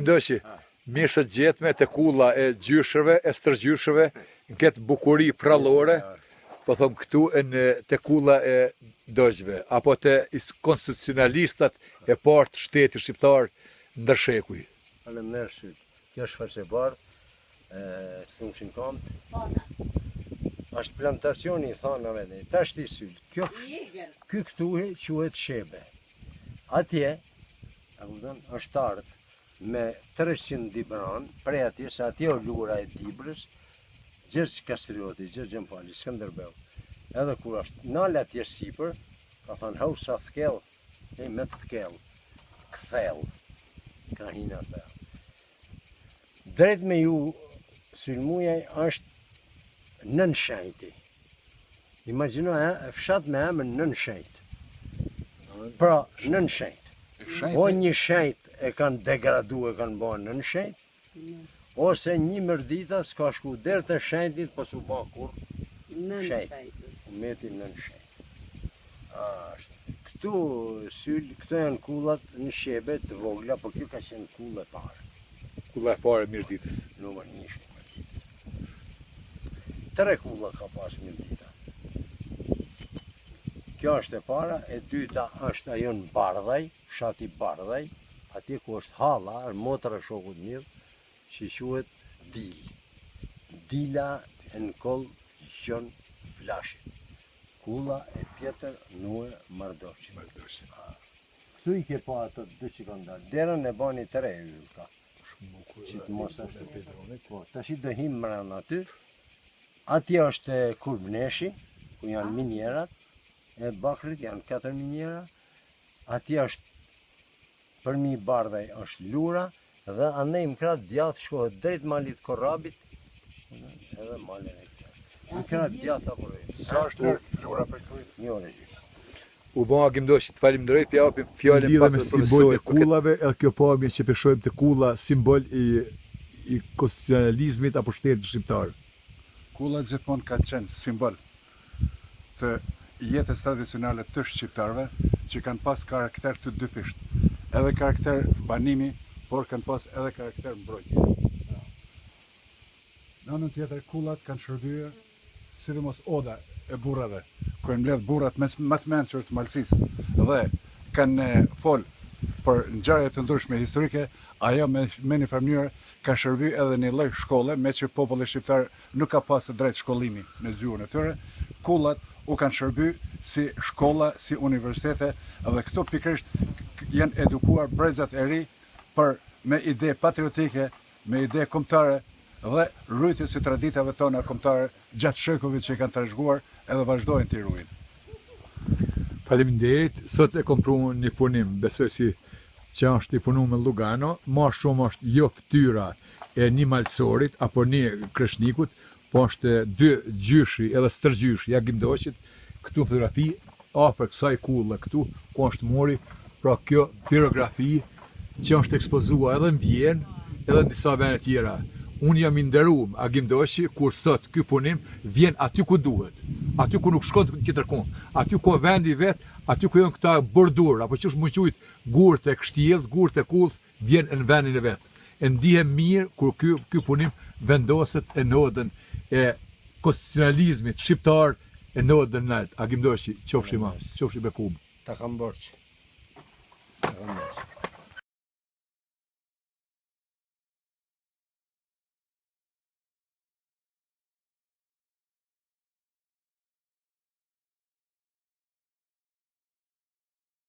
Ndoshi, mishët gjetme të kulla e gjyshëve, e stërgjyshëve, në këtë bukuri prallore, po thom këtu në të kulla e dojgjve, apo të konstitucionalistat e partë shteti shqiptar ndër shekuj. Faleminderit. Kjo është faqe bardh, thumshin komt. Është plantacioni i thanave dhe tash ti syl. Ky këtu quhet shebe. Atje, është ardhur me 300 dibran, prej atje, se atje o lura e Dibrës, Gjergj Kastrioti, Gjergj Gjempali, Skënderbeu. Edhe kur është nalë atje sipër, ka thënë hausa thkell, me thkell, kthell, ka hina thell. Drejt me ju, Sylmujaj është nën shenjti. Imagjino fshat me emër nën shenjt. Pra, nën shenjt. O një shenjt e kanë degradu e kanë bërë nën shenjt, ose një mërdita s'ka shku derë të shenjtit, po s'u ba kur shenjt. Meti nën shenjt. Këtu janë kullat në shebe të vogla, po kjo ka qenë kulla e parë. Kulla e parë e Mirditës. Numër 1 3 kulla ka pas Mirdita. Kjo është e para, e dyta është ajo në Bardhaj, fshati Bardhaj, atje ku është halla, është motra shokut mirë, që quhet Dil. Dila e në koll qënë Flashit. Kulla e tjetër Nuhe Mardoqi. Këtu i ke pa ato dy që kanë dalë. Derën e bani 3 yll ka. Që të mos është të pedronit. Tash i do him mrena aty. Atje është Kurbneshi, ku janë minjerat, e Bakrit janë 4 minjera. Atje është përmi Bardhaj është Lura, dhe andej më kratë djathë shkohet drejt malit Korrabit, edhe malin e këtë. Më kratë djathë apërojë. Sa është Lura për këtu? Një orë e gjysmë. U bëha Gjimdoshi të falimderoj, të japim fjalën lidhe pak me të simbol profesorit. e kullave, edhe kjo pamje që peshojmë të kulla, simbol i konstitucionalizmit apo shtetit shqiptar. Kulla gjithmonë ka qenë simbol të jetës tradicionale të shqiptarëve, që kanë pas karakter të dyfisht. Edhe karakter banimi, por kanë pas edhe karakter mbrojtje. Në anën tjetër, kullat kanë shërbyer, sidomos oda e burrave, ku e mbledh burrat më të mençur të Malësisë dhe kanë fol për ngjarje të ndryshme historike, ajo me një farë mënyrë ka shërbyer edhe një lloj shkolle, me që populli shqiptar nuk ka pas të drejtë shkollimi në zgjuarën e tyre. Kullat u kanë shërbyer si shkolla, si universitete, dhe këto pikërisht janë edukuar brezat e ri për me ide patriotike, me ide kombëtare dhe rrujtjes së traditave tona kombëtare gjatë shekujve që kanë trashëguar edhe vazhdojnë të ruajnë. Faleminderit, sot e kom pru një punim, besoj si që është i punu me Lugano, ma shumë është jo fytyra e një malësorit apo një kreshnikut, po është 2 gjyshi edhe stërgjyshi ja Gjimdoshit, këtu fotografi afër kësaj kulle këtu, ku është mori, pra kjo pirografi që është ekspozua edhe në Vjenë, edhe në disa vende tjera. Unë jam i nderuar a Gjimdoshi, kur sot ky punim vjen aty ku duhet, aty ku nuk shkon tjetër ku, aty ku vendi vet, aty ku janë këta bordur, apo që është më quajt gurët e kështjellës, gurët e kullës, vjen në vendin e vet. E ndihem mirë kur ky punim vendoset e nodën e konstitucionalizmit shqiptar e nodën lart. A Gjimdoshi, qofshi ma, qofshi bekum. Ta kam borç.